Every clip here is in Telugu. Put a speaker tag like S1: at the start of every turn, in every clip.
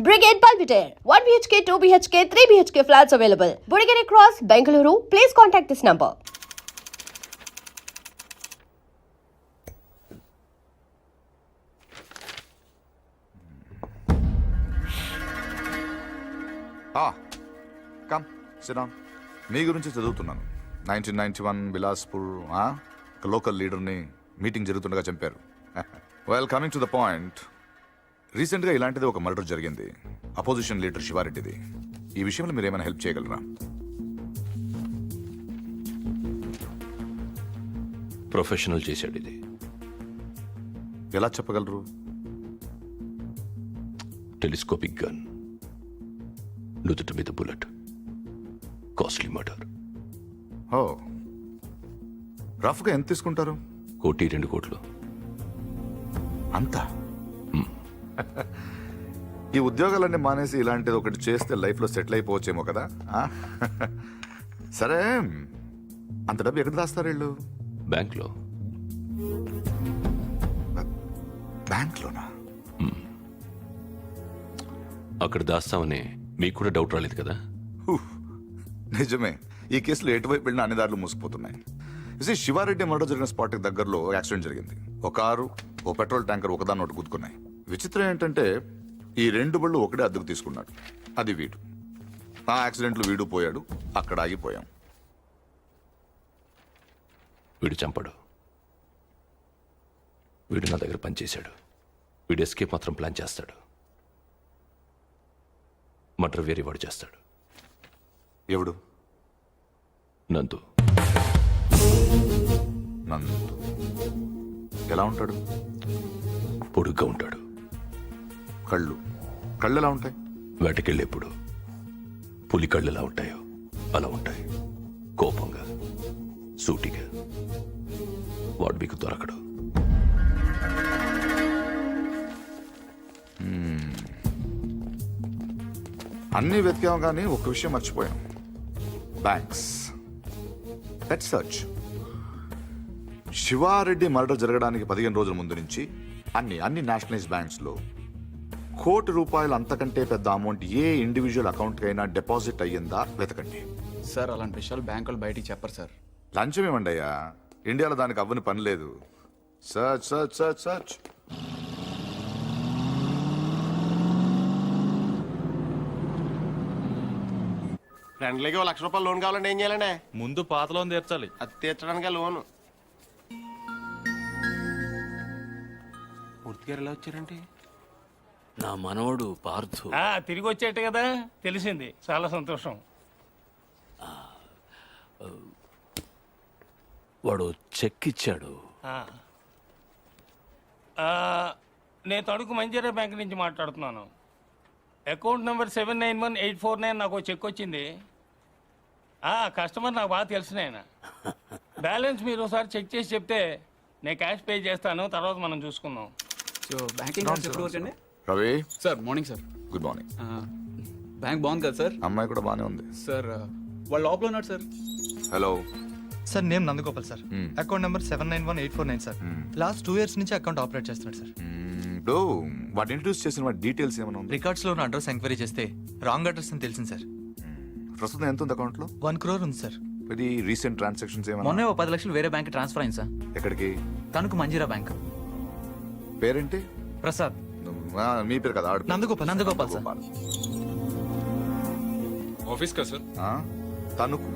S1: Brigade Balbiter, 1 BHK, 2 BHK, 3 BHK flats available. Burigere Cross, Bengaluru. Please contact this number.
S2: Come sit down. మీ గురించి చదువుతున్నాను. 1991 బిలాస్పూర్ ఒక లోకల్ లీడర్ని మీటింగ్ జరుగుతుండగా చంపారు. Well, coming to the point, రీసెంట్గా ఇలాంటిది ఒక మర్డర్ జరిగింది, అపోజిషన్ లీడర్ శివారెడ్డిది. ఈ విషయంలో మీరు ఏమైనా హెల్ప్ చేయగలరా?
S3: ప్రొఫెషనల్ చేశాడు ఇది.
S2: ఎలా చెప్పగలరు?
S3: టెలిస్కోపిక్ గన్, నుదుట మీద బుల్లెట్, కాస్ట్లీ మర్డర్.
S2: ఓ, రఫ్గా ఎంత తీసుకుంటారు?
S3: 1-2 కోట్లు.
S2: అంతా? ఈ ఉద్యోగాలన్నీ మానేసి ఇలాంటిది ఒకటి చేస్తే లైఫ్లో సెటిల్ అయిపోవచ్చేమో కదా. సరే, అంత డబ్బు ఎక్కడ దాస్తారు వీళ్ళు?
S3: బ్యాంక్లో.
S2: బ్యాంక్లోనా?
S3: అక్కడ దాస్తామని మీకు కూడా డౌట్ రాలేదు కదా?
S2: నిజమే, ఈ కేసులో ఎటువైపు వెళ్ళినా అన్ని దారులు మూసిపోతున్నాయి. శివారెడ్డి మర్డర్ జరిగిన స్పాట్కి దగ్గరలో యాక్సిడెంట్ జరిగింది. ఒక కారు, ఓ పెట్రోల్ ట్యాంకర్ ఒకదాన్ని ఒకటి గుద్దుకున్నాయి. విచిత్రం ఏంటంటే ఈ 2 బళ్ళు ఒకటే అద్దెకు తీసుకున్నాడు. అది వీడు. ఆ యాక్సిడెంట్లో వీడు పోయాడు, అక్కడ ఆగిపోయాం.
S3: వీడు చంపడు. వీడు నా దగ్గర పనిచేశాడు. వీడు ఎస్కేప్ మాత్రం ప్లాన్ చేస్తాడు. మర్డర్ వేరే వాడు చేస్తాడు.
S2: ఎవడు?
S3: నందు.
S2: నందు ఎలా ఉంటాడు?
S3: పొడుగ్గా ఉంటాడు.
S2: కళ్ళు ఎలా ఉంటాయి?
S3: వేటకెళ్ళేప్పుడు పులి కళ్ళు ఎలా ఉంటాయో అలా ఉంటాయి. కోపంగా, సూటిగా. వాడు మీకు దొరకడు.
S2: అన్నీ వెతికాం కానీ ఒక విషయం మర్చిపోయాం. Banks. Let's search. Shivareddy murder జరగడానికి 15 రోజుల ముందు నుంచి అన్ని నేషనలైజ్ బ్యాంక్స్లో ₹1,00,00,000 అంతకంటే పెద్ద అమౌంట్ ఏ ఇండివిజువల్ అకౌంట్కి అయినా డిపాజిట్ అయ్యిందా వెతకండి.
S4: సార్, అలాంటి విషయాలు బ్యాంకులు బయటికి చెప్పరు సార్.
S2: లంచం ఏమండి అయ్యా, ఇండియాలో దానికి అవ్వని పని లేదు. Search search search search.
S5: ఫ్రెండ్లీకి ₹1,00,000 లోన్ కావాలంటే ఏం చేయాలండి?
S6: ముందు పాత లోన్ తీర్చాలి.
S5: అది తీర్చడానికి లోను. పూర్తిగా ఎలా వచ్చారంటే?
S7: నా మనవడు పార్థు.
S8: తిరిగి వచ్చేట కదా, తెలిసింది. చాలా సంతోషం.
S7: వాడు చెక్ ఇచ్చాడు.
S8: నేను తణుకు మంజీరా బ్యాంక్ నుంచి మాట్లాడుతున్నాను. అకౌంట్ నెంబర్ 791849 నాకు చెక్ వచ్చింది. కస్టమర్ నాకు బాగా తెలిసిన ఆయన. బ్యాలెన్స్ మీరు ఒకసారి చెక్ చేసి చెప్తే నేను క్యాష్ పే చేస్తాను, తర్వాత మనం చూసుకుందాం.
S4: సో బ్యాంకింగ్ ఎప్పుడు వరకు అండి?
S2: Ravi
S4: sir, morning sir.
S2: Good morning.
S4: Bank బాగుంది కదా సార్?
S2: అమ్మాయి కూడా బాగానే ఉంది
S4: సార్. వాళ్ళు లోపల ఉన్నారు sir.
S2: Hello
S9: sir, name Nandagopal sir. Account number 791849 sir. Last 2 years నుంచి అకౌంట్ ఆపరేట్ చేస్తున్నాడు సార్.
S2: ఇప్పుడు వాటి ఇంట్రడ్యూస్ చేసిన వాటి డీటెయిల్స్ ఏమైనా ఉంది?
S9: రికార్డ్స్ లో ఉన్న అడ్రస్ ఎంక్వైరీ చేస్తే రాంగ్ అడ్రస్ అని తెలిసింది సార్.
S2: ప్రస్తుతం ఎంత ఉంది అకౌంట్ లో?
S9: 1 crore ఉంది సార్.
S2: ఇది రీసెంట్ ట్రాన్సాక్షన్స్ ఏమైనా?
S9: మొన్నే 10 లక్షలు వేరే బ్యాంక్ ట్రాన్స్ఫర్ అయింది సార్.
S2: ఎక్కడికి?
S9: తణుకు మంజీరా బ్యాంక్.
S2: పేరేంటి?
S9: ప్రసాద్.
S2: మీ పేరు కదా?
S9: నందగోపాల్ సార్.
S6: ఆఫీస్ కదా sir?
S2: Tanuku.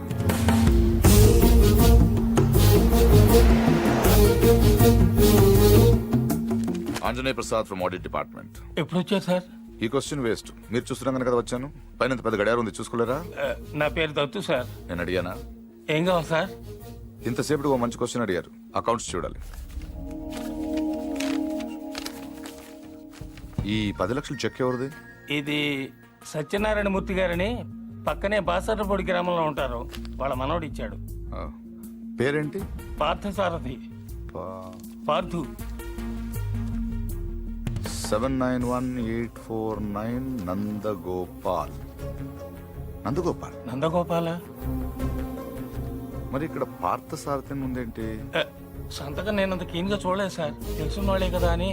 S2: Anjaneya Prasad from audit department.
S8: ఎప్పుడు వచ్చారు సార్?
S2: ఈ క్వశ్చన్ వేస్ట్. మీరు చూస్తున్నాం కదా వచ్చాను. పైన పెద్ద గడియారం ఉంది, చూసుకోలేరా?
S8: నా పేరు దత్తు సార్.
S2: నేను అడిగానా?
S8: ఏం కావాలి సార్?
S2: ఇంతసేపు ఓ మంచి క్వశ్చన్ అడిగారు. అకౌంట్స్ చూడాలి. ఈ 10 లక్షలు చెక్ ఎవరిది?
S8: ఇది సత్యనారాయణ మూర్తి గారని పక్కనే బాసర్లపొడి గ్రామంలో ఉంటారు. వాళ్ళ మనోడు ఇచ్చాడు.
S2: పేరేంటి?
S8: పార్థసారథి. పార్థు.
S2: 791849 నందగోపాల్.
S8: నందగోపాల?
S2: మరి ఇక్కడ పార్థసారథి ఉందేంటి?
S8: సంతకం నేను అంత క్లీన్ గా చూడలేదు సార్, తెలిసిన వాళ్ళే కదా అని.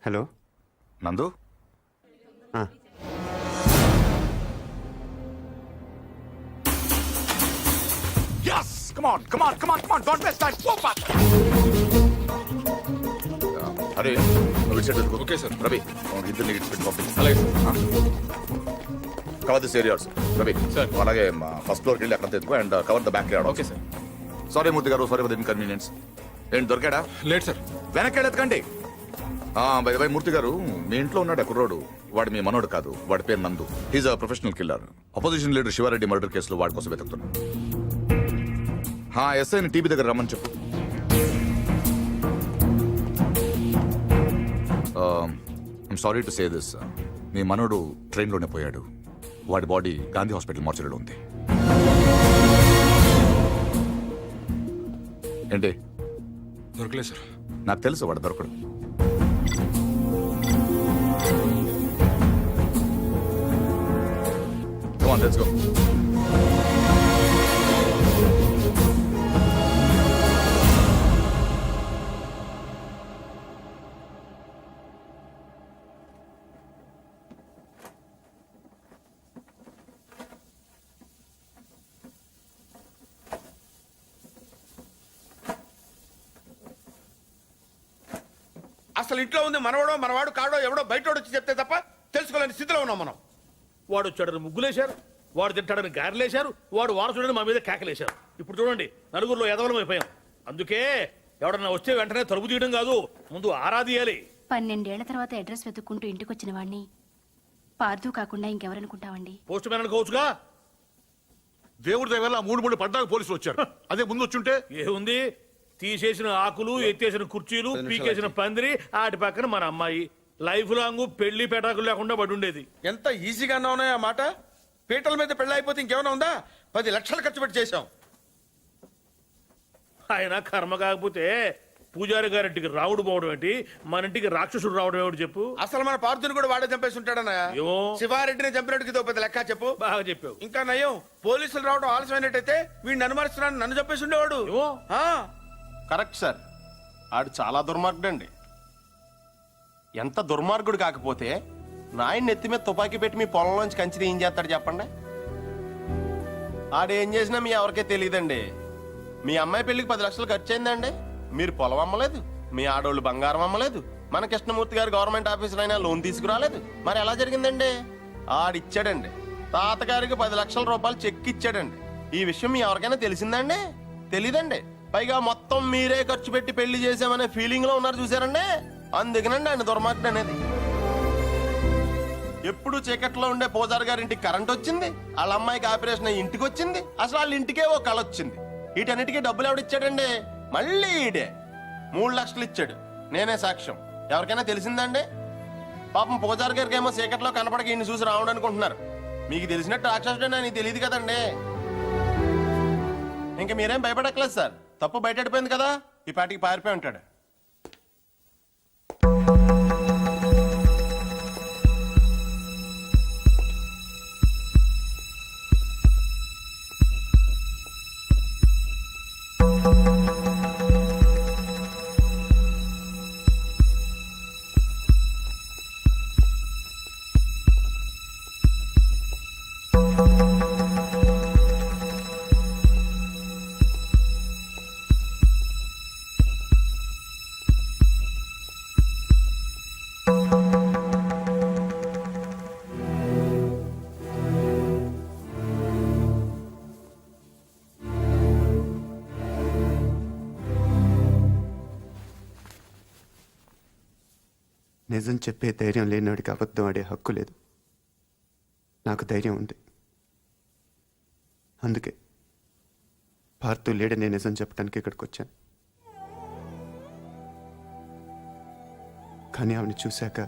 S10: హలో
S2: నందు Yes! Come on, come on, come on, come on! Don't waste time! Go back! అరే Ravi set
S6: okay sir.
S2: Ravi ఇద్దరిని ఇడిచిపెట్టి పంపించు
S6: అలాగే
S2: cover this areas Ravi
S6: sir.
S2: అలాగే ఫస్ట్ ఫ్లోర్కి వెళ్ళి అక్కడ తెచ్చుకో and cover the backyard
S6: okay sir.
S2: Sorry Murthy గారు సారీ ఫర్ ద ఇన్కన్వీనియన్స్ ఏంటి దొరికాడా
S6: లేట్ సార్.
S2: వెనక్కి ఎత్తకండి బై మూర్తి గారు మీ ఇంట్లో ఉన్నాడు కుర్రోడు వాడు మీ మనోడు కాదు వాడి పేరు నందు he's a professional killer opposition leader Sivareddy murder కేసులో వాడి కోసం వెతుకుతున్నాడు ఎస్ఐని టీవీ దగ్గర రమ్మని చెప్పు I'm sorry to say this మీ మనోడు ట్రైన్లోనే పోయాడు వాడి బాడీ గాంధీ హాస్పిటల్ మార్చరీలో ఉంది ఏంటి
S6: దొరకలేదు సార్.
S2: నాకు తెలుసు వాడు దొరకడు Come on, let's go.
S5: అసలు ఇంట్లో ఉంది మనవాడో మనవాడు కాడో ఎవడో బయటోడు వచ్చి చెప్తే తప్ప తెలుసుకోలేని స్థితిలో ఉన్నాం మనం.
S11: వాడు వచ్చాడని ముగ్గులేశారు, వాడు తింటాడని గారెలేశారు, వాడు వారసుడని మా మీద కేకలేశారు. ఇప్పుడు చూడండి నలుగురిలో ఎదవలం అయిపోయాం. అందుకే ఎవడన్నా వస్తే వెంటనే తలుపు తీయడం కాదు, ముందు ఆరాధియాలి.
S12: 12 ఏళ్ల తర్వాత అడ్రస్ వెతుక్కుంటూ ఇంటికి వచ్చిన వాడిని పార్థు కాకుండా ఇంకెవరనుకుంటావండి?
S11: Post man అనుకోవచ్చుగా.
S6: దేవుడి దగ్గర 3 పడ్డాక పోలీసులు వచ్చారు. అదే ముందు వచ్చుంటే
S11: ఏముంది, తీసేసిన ఆకులు, ఎత్తేసిన కుర్చీలు, పీకేసిన పందిరి, ఆటి పక్కన మన అమ్మాయి. లైఫ్ లాంగ్ పెళ్లి పెటాకులు లేకుండా పడి ఉండేది.
S5: ఎంత ఈజీగా ఉన్నాయి ఆ మాట. పీటల మీద పెళ్ళి అయిపోతే ఇంకేమైనా ఉందా? 10 లక్షలు ఖర్చు పెట్టి చేశాం.
S11: ఆయన కర్మ కాకపోతే పూజారి గారింటికి రావుడు పోవడం ఏంటి, మన ఇంటికి రాక్షసుడు రావడం ఏమిటి చెప్పు.
S5: అసలు మన పార్థుని కూడా వాడే చంపేసి ఉంటాడన్నయ్య.
S11: ఏమో.
S5: శివారెడ్డిని చంపినట్టుకి ఇదో పెద్ద లెక్క చెప్పు.
S11: బాగా చెప్పావు.
S5: ఇంకా నయ్యం, పోలీసులు రావడం ఆలస్యమైనట్టయితే వీడిని అనుమానిస్తున్నాను నన్ను చంపేసి ఉండేవాడు.
S11: ఏమో.
S5: కరెక్ట్ సార్, ఆడు చాలా దుర్మార్గుడు అండి. ఎంత దుర్మార్గుడు కాకపోతే నాయన నెత్తి మీద తుపాకీ పెట్టి మీ పొలంలోంచి కంచి ఏం చేస్తాడు చెప్పండి. ఆడేం చేసినా మీ ఎవరికే తెలియదండి. మీ అమ్మాయి పెళ్లికి 10 లక్షలు ఖర్చు అయిందండి. మీరు పొలం అమ్మలేదు, మీ ఆడోళ్ళు బంగారం అమ్మలేదు, మన కృష్ణమూర్తి గారు గవర్నమెంట్ ఆఫీసర్ అయినా లోన్ తీసుకురాలేదు. మరి ఎలా జరిగిందండి? ఆడిచ్చాడండి. తాతగారికి 10 లక్షల రూపాయలు చెక్ ఇచ్చాడండి. ఈ విషయం మీ ఎవరికైనా తెలిసిందండి? తెలీదండి. పైగా మొత్తం మీరే ఖర్చు పెట్టి పెళ్లి చేసామనే ఫీలింగ్ లో ఉన్నారు చూసారండి. అందుకనండి ఆయన దుర్మార్గుడు అనేది. ఎప్పుడు చీకట్లో ఉండే పూజారి గారింటికి కరెంట్ వచ్చింది, వాళ్ళ అమ్మాయికి ఆపరేషన్ అయ్యి ఇంటికి వచ్చింది, అసలు వాళ్ళ ఇంటికే ఓ కళ వచ్చింది. వీటన్నిటికీ డబ్బులు ఎవడిచ్చాడండి? మళ్ళీ ఈడే 3 లక్షలు ఇచ్చాడు. నేనే సాక్ష్యం. ఎవరికైనా తెలిసిందండి? పాపం పూజారి గారికి ఏమో చీకట్లో కనపడక ఈయన చూసి రావడం అనుకుంటున్నారు. మీకు తెలిసినట్టు రాక్షసుడే నీకు తెలియదు కదండి. ఇంకా మీరేం భయపడక్కలేదు సార్. తప్పు బయటపడిపోయింది కదా, ఈ పాటికి పారిపోయి ఉంటాడు.
S10: నిజం చెప్పే ధైర్యం లేనివాడికి అబద్ధం ఆడే హక్కు లేదు. నాకు ధైర్యం ఉంది. అందుకే పార్థు లేడనే నిజం చెప్పడానికి ఇక్కడికి వచ్చాను. కానీ ఆవిడ చూశాక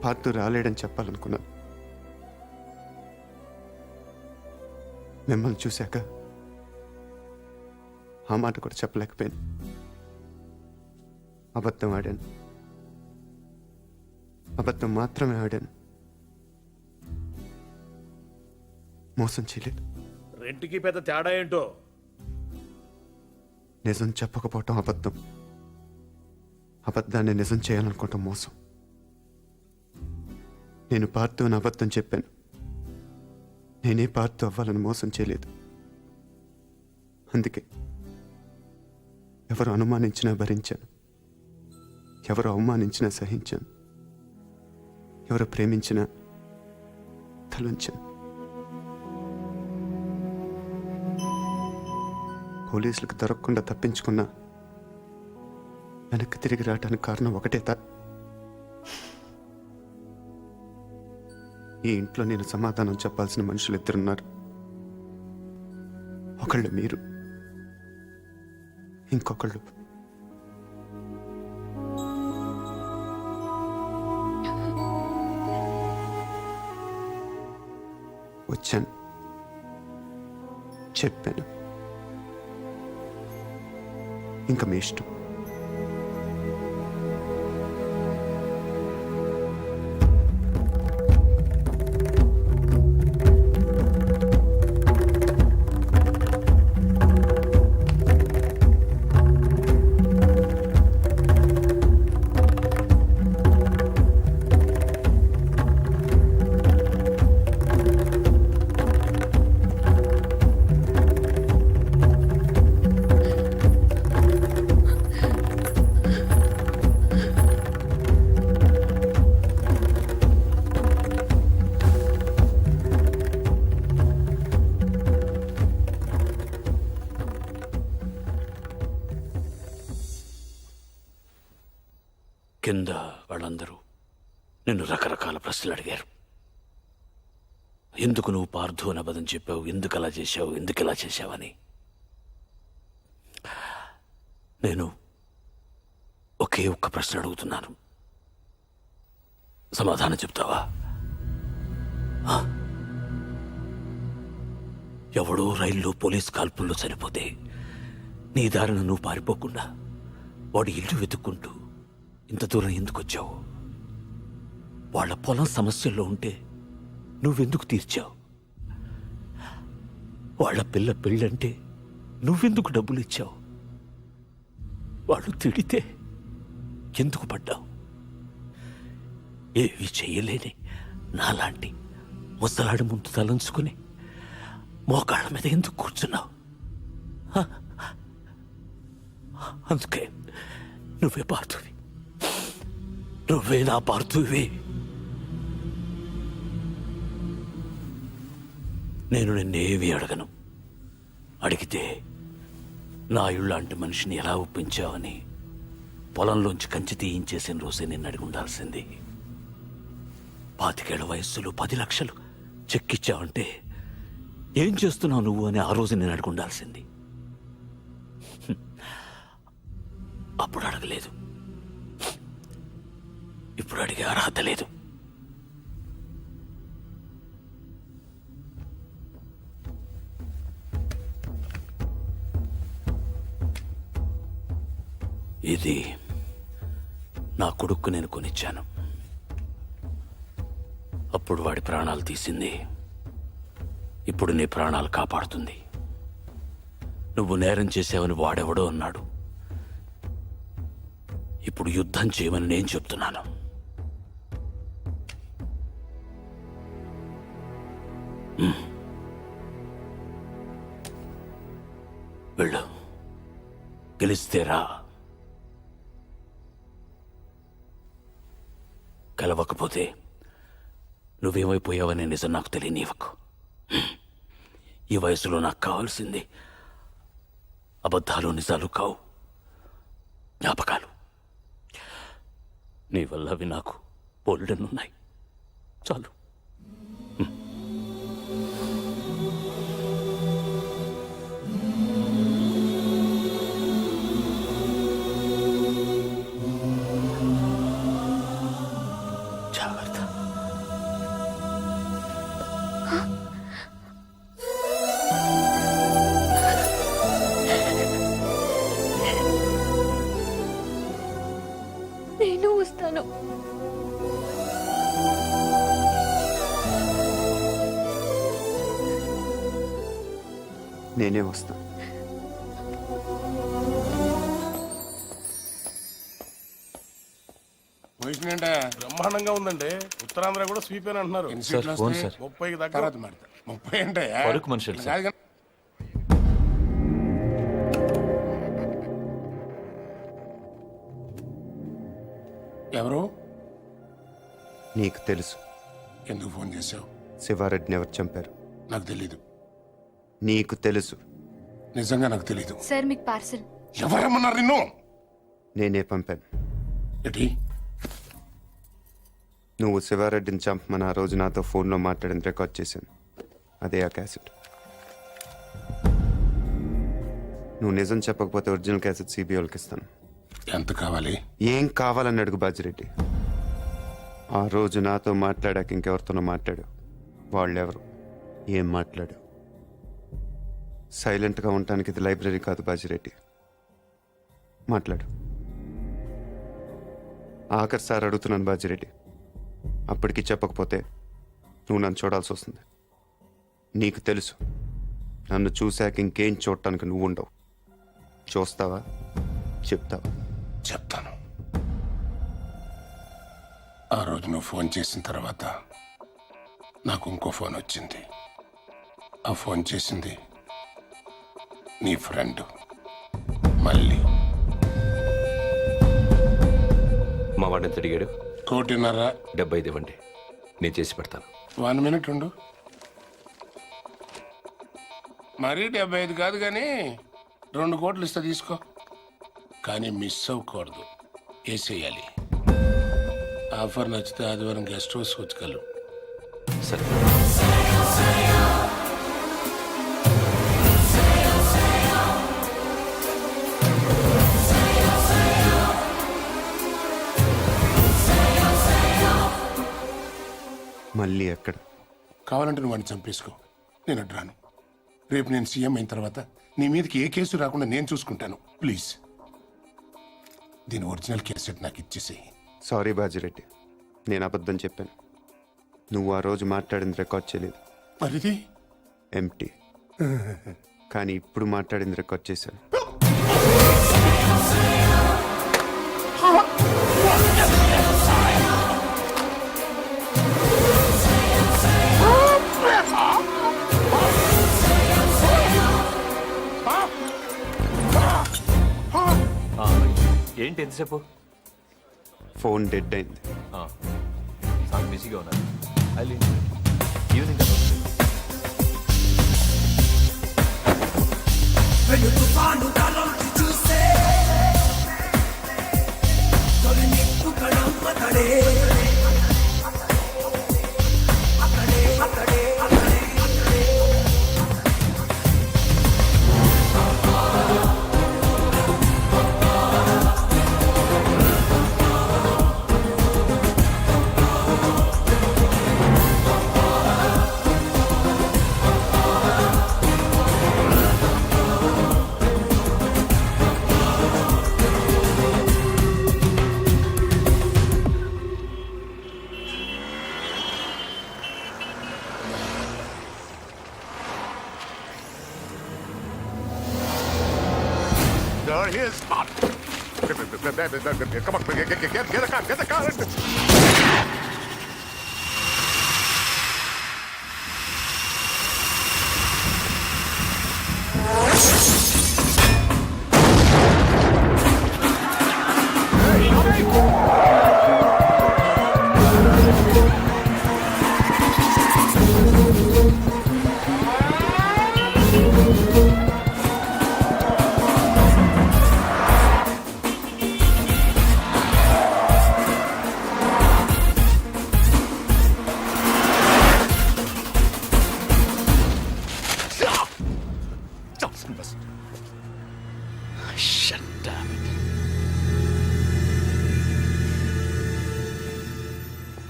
S10: పార్థు రాలేడని చెప్పాలనుకున్నాను. మిమ్మల్ని చూశాక ఆ మాట కూడా చెప్పలేకపోయాను. అబద్ధం ఆడాను. అబద్ధం మాత్రమే ఆడాను. మోసం చేయలేదు.
S11: రెంటికి పెద్ద తేడా ఏంటో.
S10: నిజం చెప్పకపోవటం అబద్ధం, అబద్ధాన్ని నిజం చేయాలనుకోవటం మోసం. నేను పార్తు అని అబద్ధం చెప్పాను. నేనే పార్తు అవ్వాలని మోసం చేయలేదు. అందుకే ఎవరు అనుమానించినా భరించాను, ఎవరు అవమానించినా సహించాను, ఎవరు ప్రేమించినా తలుంచాను. పోలీసులకు దొరకకుండా తప్పించుకున్నా వెనక్కి తిరిగి రావడానికి కారణం ఒకటే ఈ ఇంట్లో నేను సమాధానం చెప్పాల్సిన మనుషులు ఇద్దరున్నారు. ఒకళ్ళు మీరు, ఇంకొకళ్ళు వచ్చాను, చెప్పాను. ఇంకా మీ ఇష్టం.
S7: కింద వాళ్ళందరూ నిన్ను రకరకాల ప్రశ్నలు అడిగారు. ఎందుకు నువ్వు పార్థు అని అబద్ధం చెప్పావు, ఎందుకు అలా చేశావు, ఎందుకు ఇలా చేశావని. నేను ఒకే ఒక్క ప్రశ్న అడుగుతున్నాను, సమాధానం చెప్తావా? ఎవడో రైల్లో పోలీస్ కాల్పుల్లో చనిపోతే నీ దారిన నువ్వు పారిపోకుండా వాడి ఇల్లు వెతుక్కుంటూ ఇంత దూరం ఎందుకు వచ్చావు? వాళ్ళ పొలం సమస్యల్లో ఉంటే నువ్వెందుకు తీర్చావు? వాళ్ళ పిల్ల పెళ్ళంటే నువ్వెందుకు డబ్బులు ఇచ్చావు? వాళ్ళు తిడితే ఎందుకు పడ్డావు? ఏవి చెయ్యలేని నాలాంటి ముసలాడి ముందు తలంచుకుని మోకాళ్ళ మీద ఎందుకు కూర్చున్నావు? అందుకే నువ్వే పార్థువి, నువ్వే నా పార్థువి. నేను నిన్నేవి అడగను. అడిగితే నా ఇళ్ళంటి మనిషిని ఎలా ఒప్పించావని పొలంలోంచి కంచి తీయించేసిన రోజే నిన్ను అడిగి ఉండాల్సింది. 25 ఏళ్ల వయస్సులో 10 లక్షలు చెక్కిచ్చావంటే ఏం చేస్తున్నావు నువ్వు అని ఆ రోజు నేను అడిగి ఉండాల్సింది. అప్పుడు అడగలేదు, ఇప్పుడు అడిగే అర్హత లేదు. ఇది నా కొడుక్కు నేను కొనిచ్చాను. అప్పుడు వాడి ప్రాణాలు తీసింది, ఇప్పుడు నీ ప్రాణాలు కాపాడుతుంది. నువ్వు నేరం చేసావని వాడెవడో అన్నాడు, ఇప్పుడు యుద్ధం చేయమని నేను చెప్తున్నాను. వెళ్ళు, గెలిస్తేరా, కలవకపోతే నువ్వేమైపోయావనే నిజం నాకు తెలియనివ్వకు. ఈ వయసులో నాకు కావాల్సింది అబద్ధాలు నిజాలు కావు, జ్ఞాపకాలు. నీ వల్ల అవి నాకు బోల్డెన్నున్నాయి, చాలు. జాగ్రత్త.
S12: నేను వస్తాను.
S10: నేనే వస్తాను.
S6: రిసెప్షన్ ఏంటా?
S11: బ్రహ్మాండంగా ఉందండి. ఉత్తరాంధ్ర కూడా స్వీప్ అని అంటున్నారు.
S7: సార్ ఫోన్ సార్
S11: 30కి దగ్గర.
S6: తర్వాత మాడతా. 30 ఏంటయ్యా?
S7: ఫరూక్ మనుషులు సార్.
S6: కాదు కానీ- ఎవరు?
S10: నీకు తెలుసు
S6: ఎందుకు ఫోన్ చేసావు?
S10: శివారెడ్డిని ఎవరు చంపారు?
S6: నాకు తెలీదు.
S10: నీకు తెలుసు.
S6: నిజంగా నాకు తెలీదు.
S12: సార్ మీకు పార్సల్.
S6: ఎవరమ్మన్నారు నిన్ను?
S10: నేనే పంపాను.
S6: ఏంటి?
S10: నువ్వు శివారెడ్డిని చంపమని ఆ రోజు నాతో ఫోన్లో మాట్లాడిన రికార్డ్ చేశాను. అదే ఆ క్యాసెట్. నువ్వు నిజం చెప్పకపోతే ఒరిజినల్ క్యాసెట్ సిబిఐకి ఇస్తాను.
S6: ఎంత కావాలి?
S10: ఏం కావాలని అడుగు బాజిరెడ్డి. ఆ రోజు నాతో మాట్లాడాక ఇంకెవరితోనో మాట్లాడు. వాళ్ళెవరు? ఏం మాట్లాడు? సైలెంట్గా ఉండటానికి ఇది లైబ్రరీ కాదు బాజిరెడ్డి. మాట్లాడు. ఆఖరి సార్ అడుగుతున్నాను బాజిరెడ్డి. అప్పటికి చెప్పకపోతే నువ్వు నన్ను చూడాల్సి వస్తుంది. నీకు తెలుసు నన్ను చూశాక ఇంకేం చూడటానికి నువ్వు ఉండవు. చూస్తావా? చెప్తావా?
S6: చెప్తాను. ఆ రోజు నువ్వు ఫోన్ చేసిన తర్వాత నాకు ఇంకో ఫోన్ వచ్చింది. ఆ ఫోన్ చేసింది నీ ఫ్రెండ్ మళ్ళీ.
S3: మా వాడిని ఎంత అడిగాడు?
S6: 1.5.
S3: 75 ఇవ్వండి, నేను చేసి పెడతాను.
S6: 1 మినిట్ ఉండు. మరీ 75 కాదు కానీ 2 కోట్లు ఇస్తా, తీసుకో. కానీ మిస్ అవ్వకూడదు, వేసేయాలి. ఆఫర్ నచ్చితే ఆదివారం గెస్ట్ హౌస్ వచ్చుకలు.
S3: సరే.
S10: మళ్ళీ ఎక్కడ?
S6: కావాలంటే నువ్వు వాడిని చంపేసుకో, నేను అడ్డు రాను. రేపు నేను సీఎం అయిన తర్వాత నీ మీదకి ఏ కేసు రాకుండా నేను చూసుకుంటాను. ప్లీజ్ దీని ఒరిజినల్ క్యాసెట్ నాకు ఇచ్చేసేయి.
S10: సారీ బాజిరెడ్డి, నేను అబద్ధం చెప్పాను. నువ్వు ఆ రోజు మాట్లాడింది రికార్డ్ చేయలేదు.
S6: మరిది
S10: ఎంటీ. కానీ ఇప్పుడు మాట్లాడింది రికార్డ్ చేశాను.
S7: ఏంటి ఎంతసేపు?
S10: ఫోన్ డెడ్ అయింది.
S7: బిజీగా ఉన్నారు. Evening
S6: There he is. Come on, get a car, get the car.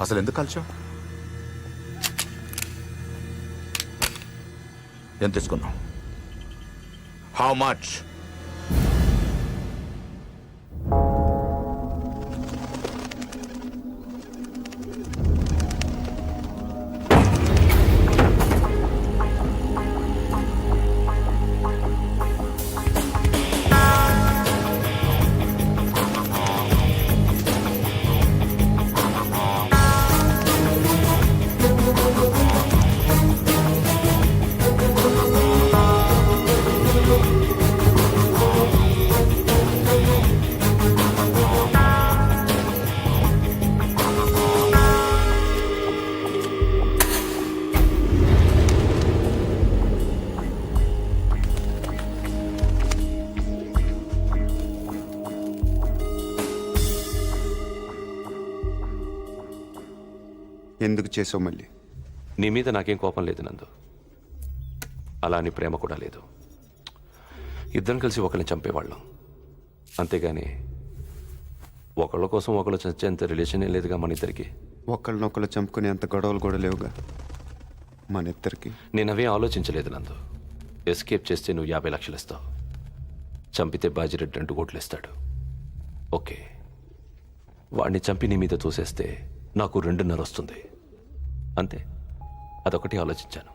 S2: అసలు ఎందుకు కాల్చావు? ఎంత తీసుకున్నావు? How much?
S10: ఎందుకు చేసావు మళ్ళీ?
S3: నీ మీద నాకేం కోపం లేదు నందు, అలా అని ప్రేమ కూడా లేదు. ఇద్దరం కలిసి ఒకరిని చంపేవాళ్ళం, అంతేగాని ఒకళ్ళ కోసం ఒకళ్ళు చచ్చేంత రిలేషనే లేదుగా మన ఇద్దరికి.
S10: ఒకళ్ళనొకళ్ళు చంపుకునే అంత గొడవలు కూడా లేవుగా మన ఇద్దరికి.
S3: నేను అవే ఆలోచించలేదు నందు. ఎస్కేప్ చేస్తే నువ్వు 50 లక్షలు ఇస్తావు, చంపితే బాజిరెడ్డి 2 కోట్లు ఇస్తాడు. ఓకే, వాడిని చంపి నీ మీద తోసేస్తే నాకు 2.5 వస్తుంది, అంతే. అదొకటి ఆలోచించాను.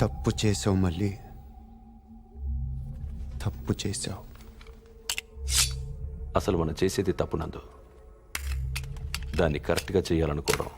S10: తప్పు చేసావు మళ్ళీ, తప్పు చేసావు.
S3: అసలు మనం చేసేది తప్పు నందు, దాన్ని కరెక్ట్గా చేయాలనుకోవడం